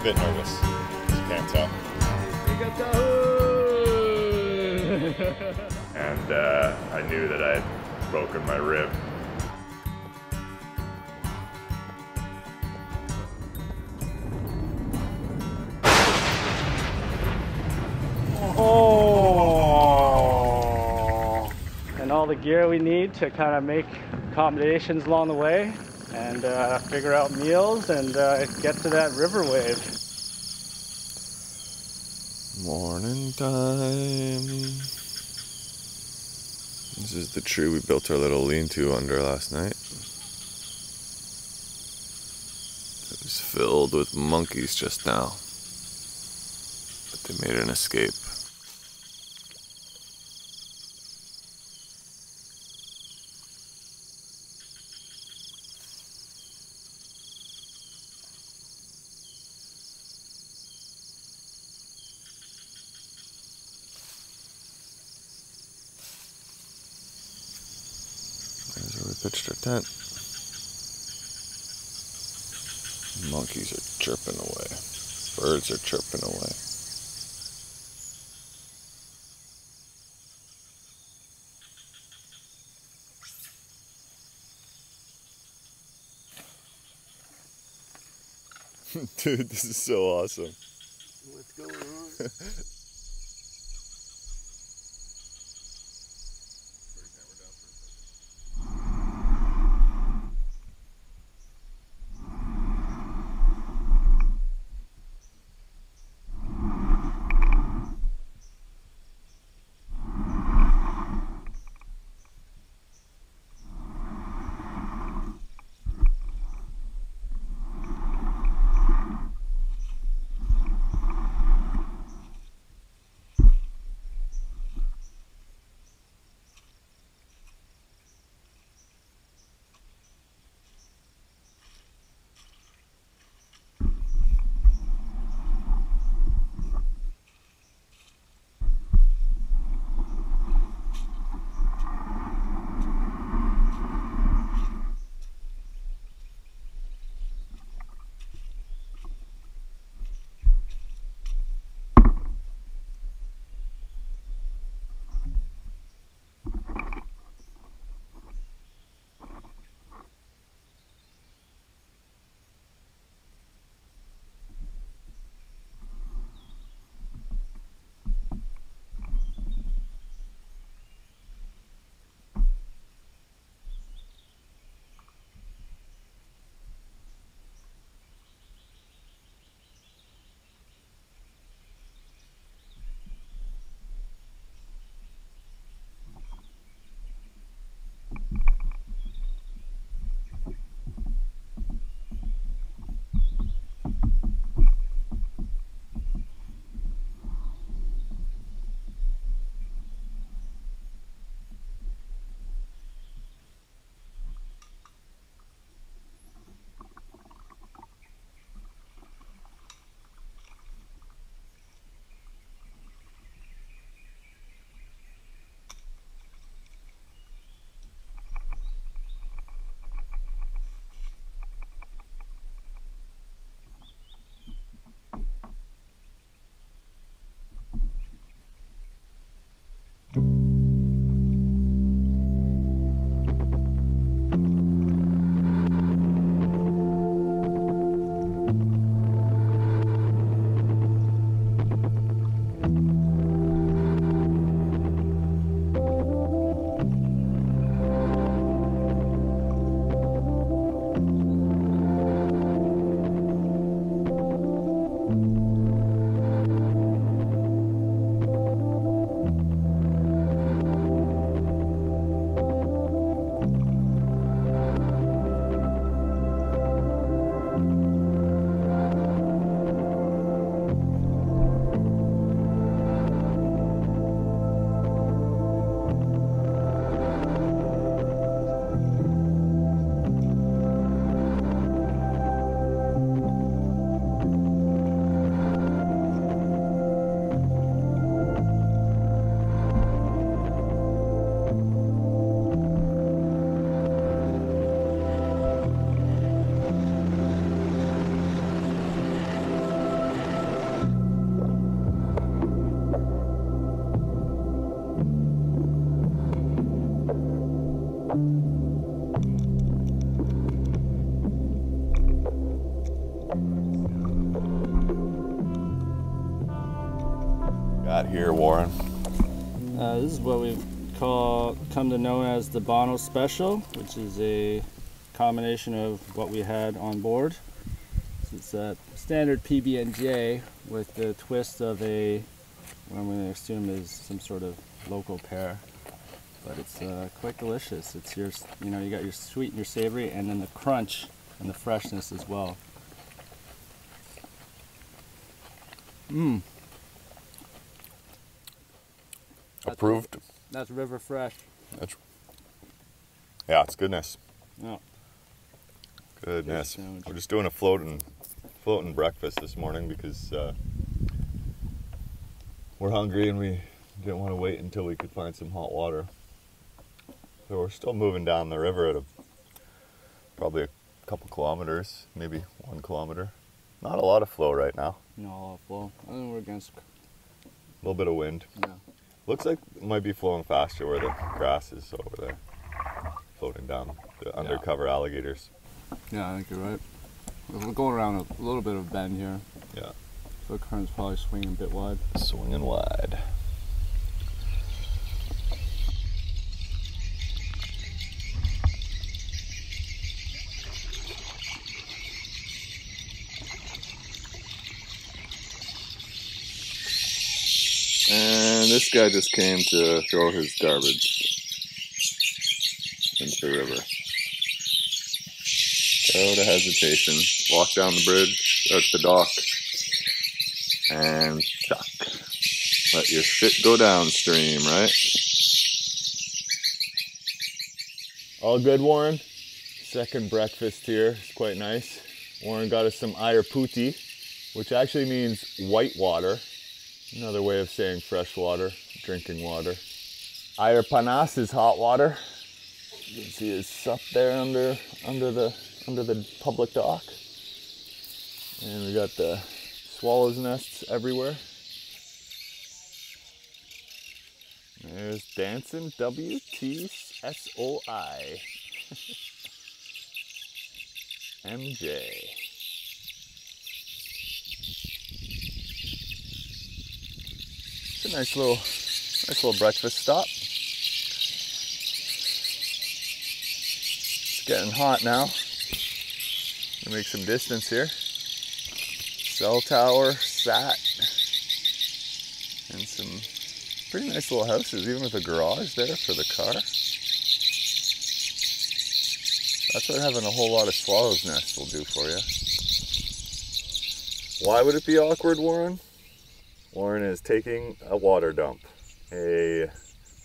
bit nervous, as you can't tell. And I knew that I had broken my rib. Oh! And all the gear we need to kind of make accommodations along the way and figure out meals and get to that river wave. Morning time. This is the tree we built our little lean-to under last night. It was filled with monkeys just now, but they made an escape. There's where we pitched our tent. Monkeys are chirping away. Birds are chirping away. Dude, this is so awesome. What's going on? here, Warren? This is what we've come to know as the Bono Special, which is a combination of what we had on board. So it's a standard PB&J with the twist of what I'm going to assume is some sort of local pear. But it's quite delicious. It's you got your sweet and your savory, and then the crunch and the freshness as well. Mmm. Approved. That's river fresh. Yeah, it's goodness. Yeah. Goodness. We're just doing a floating breakfast this morning because we're hungry and we didn't want to wait until we could find some hot water. So we're still moving down the river at probably a couple kilometers, maybe 1 kilometer. Not a lot of flow right now. Not a lot of flow. I think we're against A little bit of wind. Yeah. Looks like it might be flowing faster where the grass is over there. Floating down the undercover alligators. Yeah, I think you're right. We're going around a little bit of a bend here. Yeah. So the current's probably swinging a bit wide. Swinging wide. And this guy just came to throw his garbage into the river. Without a hesitation, walk down the bridge, out the dock, and chuck. Let your shit go downstream, right? All good, Warren? Second breakfast here. It's quite nice. Warren got us some ayurputi, which actually means white water. Another way of saying fresh water, drinking water. Ayurpanas is hot water. You can see his SUP there under the public dock. And we got the swallows' nests everywhere. There's dancing WTSOI. MJ. It's a nice little breakfast stop. It's getting hot now. Gonna make some distance here. Cell tower, sat, and some pretty nice little houses, even with a garage there for the car. That's what having a whole lot of swallows' nests will do for you. Why would it be awkward, Warren? Warren is taking a water dump. A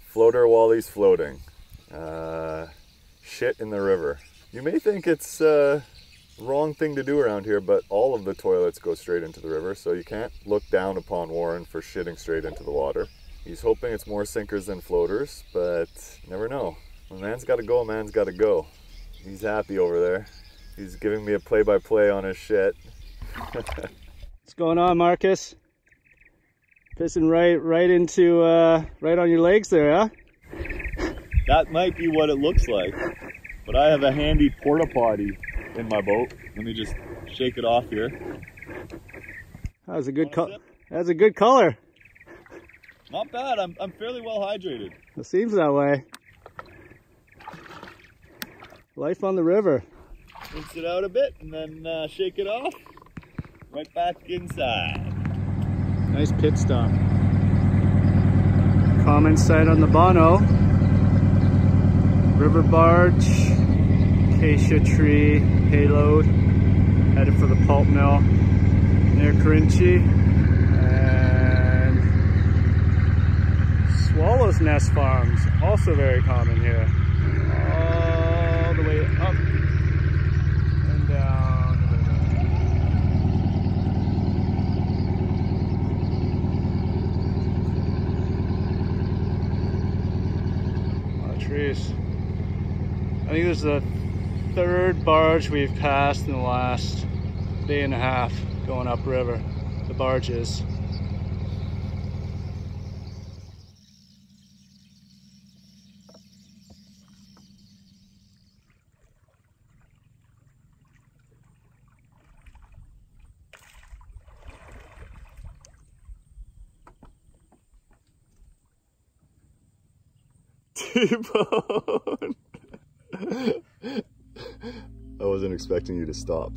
floater while he's floating. Shit in the river. You may think it's wrong thing to do around here, but all of the toilets go straight into the river, so you can't look down upon Warren for shitting straight into the water. He's hoping it's more sinkers than floaters, but you never know. When a man's got to go, a man's got to go. He's happy over there. He's giving me a play-by-play on his shit. What's going on, Marcus? Pissing right into right on your legs there, huh? That might be what it looks like, but I have a handy porta potty in my boat. Let me just shake it off here. That's a good color. That's a good color. Not bad. I'm fairly well hydrated. It seems that way. Life on the river. Rinse it out a bit and then shake it off. Right back inside. Nice pit stop. Common sight on the Bono. River barge, acacia tree, payload. Headed for the pulp mill near Kerinci. And swallows nest farms, also very common here. All the way up and down. A lot of trees. I think this is the third barge we've passed in the last day and a half going upriver. The barges. T-bone. I wasn't expecting you to stop.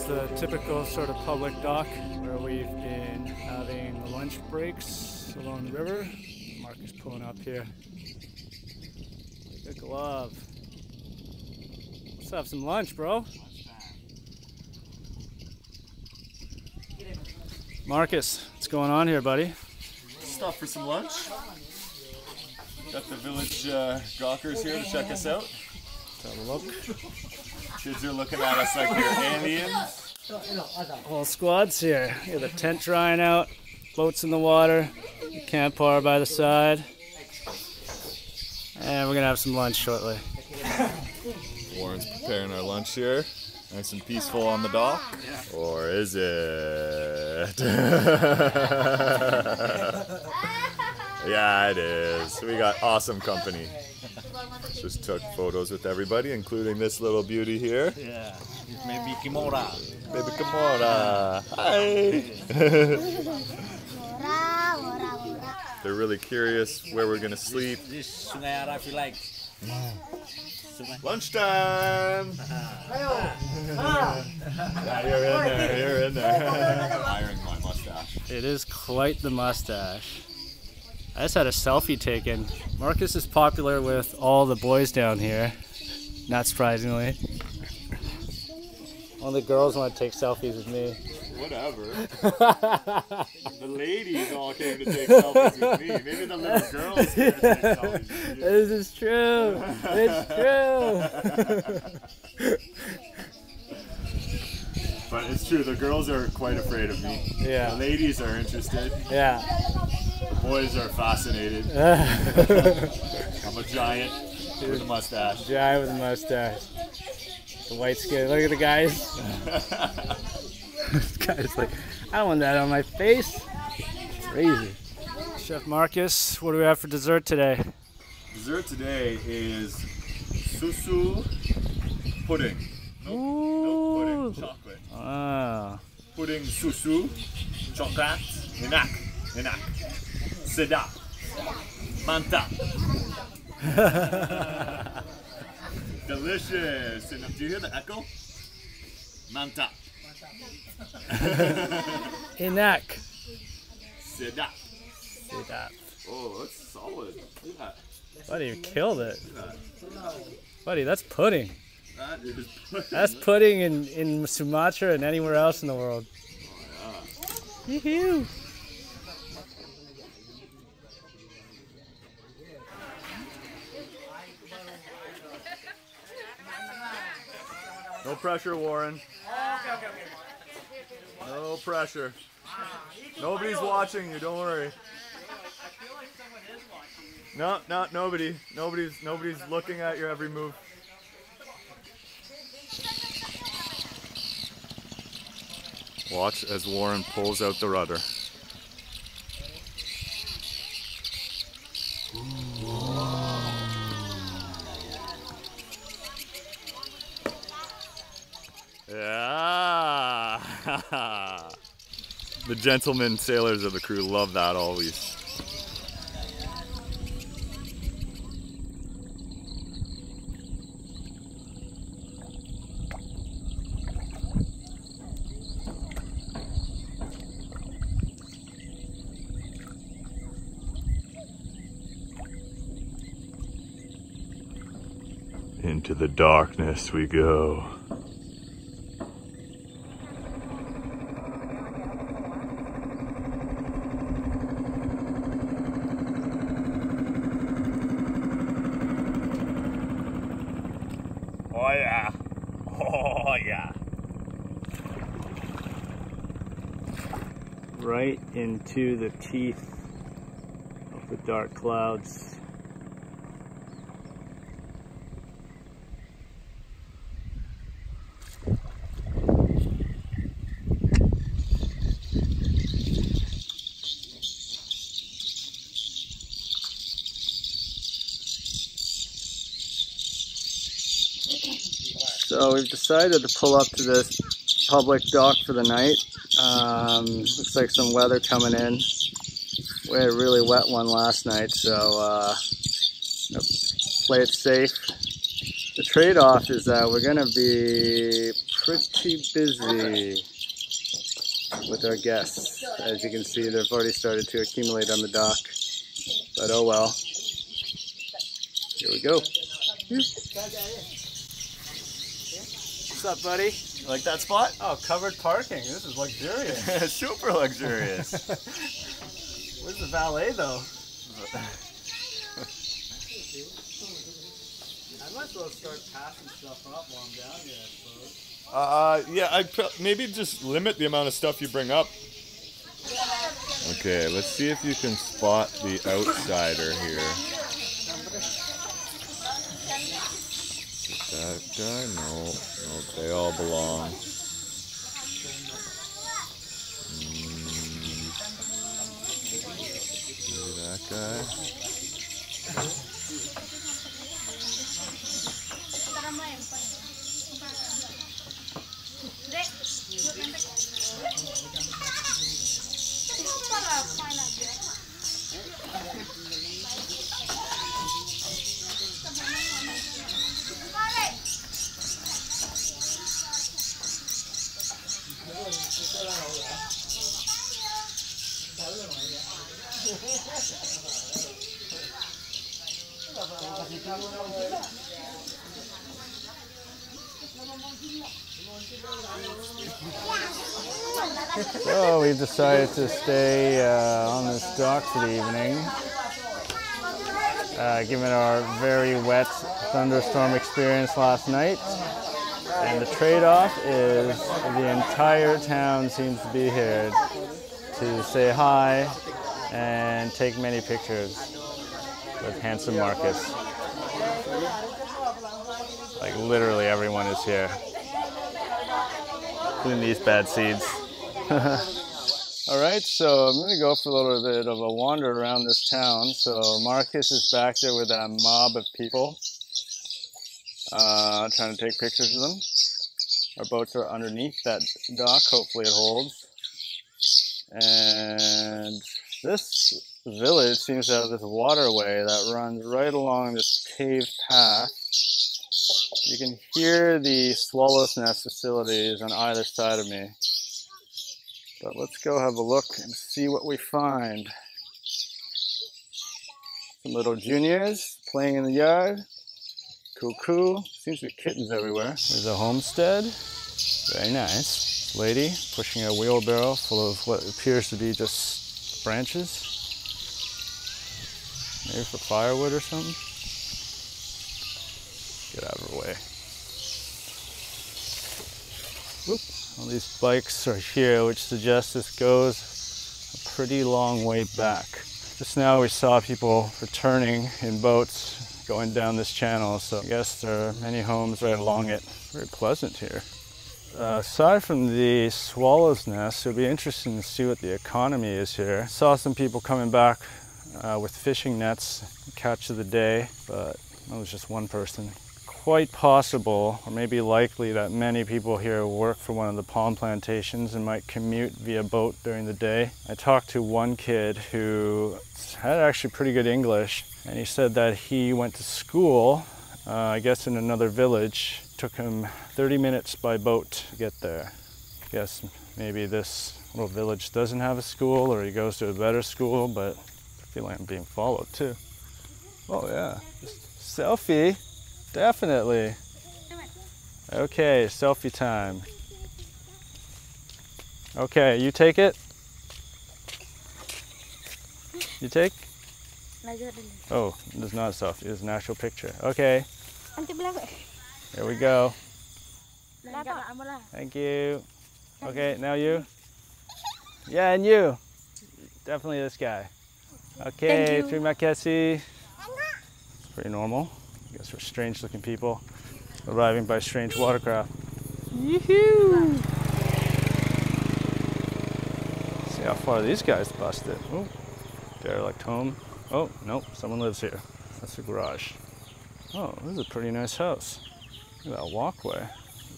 The typical sort of public dock where we've been having lunch breaks along the river. Mark is pulling up here. Like a glove. Let's have some lunch, bro. Marcus, what's going on here, buddy? Stop for some lunch. Got the village gawkers here to check us out. Let's have a look. Kids are looking at us like we're aliens. Whole squad's here. You got the tent drying out, boats in the water, the campfire by the side, and we're gonna have some lunch shortly. Warren's preparing our lunch here. Nice and peaceful on the dock. Or is it? Yeah, it is. We got awesome company. Just took photos with everybody, including this little beauty here. Yeah, it's Baby Kimura. Baby Kimura. Hi. They're really curious where we're gonna sleep. This Sungai Araf you like. Lunchtime. You're in there. You're in there. Ironing my mustache. It is quite the mustache. I just had a selfie taken. Marcus is popular with all the boys down here, not surprisingly. All the girls want to take selfies with me. Whatever. The ladies all came to take selfies with me. Maybe the little girls came to take selfies with you. This is true. It's true. But it's true, the girls are quite afraid of me. Yeah. The ladies are interested. Yeah. The boys are fascinated. I'm a giant with a mustache. Guy with a mustache. The white skin. Look at the guys. This guy's like, I don't want that on my face. Crazy. Chef Marcus, what do we have for dessert today? Dessert today is susu pudding. Milk pudding, chocolate. Ah. Pudding susu, chocolate, enak, sedap, mantap. Delicious. And do you hear the echo? Mantap. Enak. Sedap. Sedap. Oh, that's solid. Look at that. Buddy, you killed it. Buddy, that's pudding. That is pudding. That's pudding in Sumatra and anywhere else in the world. Oh, yeah. Yoo-hoo. No pressure, Warren. No pressure. Nobody's watching you, don't worry. No, nobody. Nobody's looking at your every move. Watch as Warren pulls out the rudder. Yeah. The gentlemen sailors of the crew love that always. Into the darkness we go. Oh yeah. Oh yeah. Right into the teeth of the dark clouds. So we've decided to pull up to this public dock for the night. Looks like some weather coming in. We had a really wet one last night, so play it safe. The trade-off is that we're going to be pretty busy with our guests. As you can see, they've already started to accumulate on the dock. But oh well. Here we go. What's up, buddy? You like that spot? Oh, covered parking. This is luxurious. Super luxurious. Where's the valet, though? I might as well start passing stuff up while I'm down here, I suppose. Yeah, I'd maybe just limit the amount of stuff you bring up. Okay, let's see if you can spot the outsider here. That guy? No, no, they all belong. Maybe that guy. So we've decided to stay on this dock for the evening. Given our very wet thunderstorm experience last night. And the trade-off is the entire town seems to be here to say hi and take many pictures with handsome Marcus. Like literally everyone is here, including these bad seeds. Alright, so I'm going to go for a little bit of a wander around this town. So Marcus is back there with that mob of people, trying to take pictures of them. Our boats are underneath that dock, hopefully it holds. And this village seems to have this waterway that runs right along this paved path. You can hear the swallow's nest facilities on either side of me. But let's go have a look and see what we find. Some little juniors playing in the yard. Cuckoo. Seems to be kittens everywhere. There's a homestead. Very nice. Lady pushing a wheelbarrow full of what appears to be just branches. Maybe for firewood or something. Get out of her way. Whoop. All these bikes are here, which suggests this goes a pretty long way back. Just now we saw people returning in boats going down this channel, so I guess there are many homes right along it. Very pleasant here. Aside from the swallow's nest, it'll be interesting to see what the economy is here. Saw some people coming back with fishing nets, catch of the day, but that was just one person. Quite possible, or maybe likely, that many people here work for one of the palm plantations and might commute via boat during the day. I talked to one kid who had actually pretty good English, and he said that he went to school, I guess in another village. Took him 30 minutes by boat to get there. I guess maybe this little village doesn't have a school, or he goes to a better school, but I feel like I'm being followed too. Oh yeah, selfie. Definitely. Okay, selfie time. Okay, you take it? You take? Oh, it's not a selfie, it's an actual picture. Okay. Here we go. Thank you. Okay, now you. Yeah, and you. Definitely this guy. Okay, terima kasih. It's pretty normal. I guess we're strange looking people arriving by strange watercraft. Yoo-hoo! See how far these guys busted. Oh, derelict home. Oh, nope, someone lives here. That's the garage. Oh, this is a pretty nice house. Look at that walkway.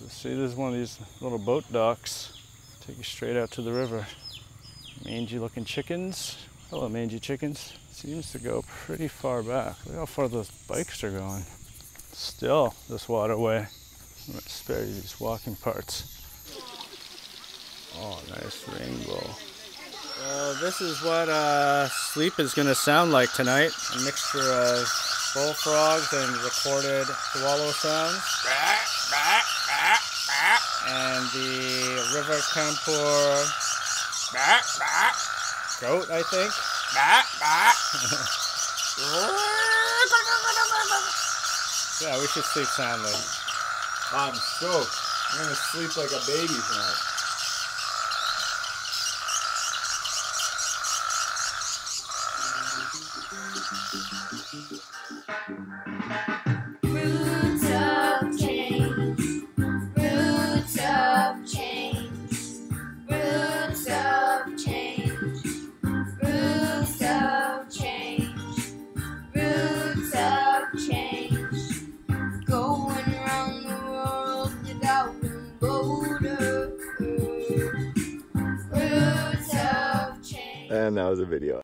See, this is one of these little boat docks. Take you straight out to the river. Mangy looking chickens. Hello, mangy chickens. Seems to go pretty far back. Look how far those bikes are going. Still, this waterway. I'm going to spare you these walking parts. Oh, nice rainbow. Well, this is what sleep is going to sound like tonight. A mixture of bullfrogs and recorded swallow sounds. And the river Kanpur goat, I think. Yeah, we should sleep soundly. I'm stoked. I'm gonna sleep like a baby tonight. Roots of change, roots of change, roots of change, roots of change, roots of change, going around the world without a border, roots of change. And that was a video.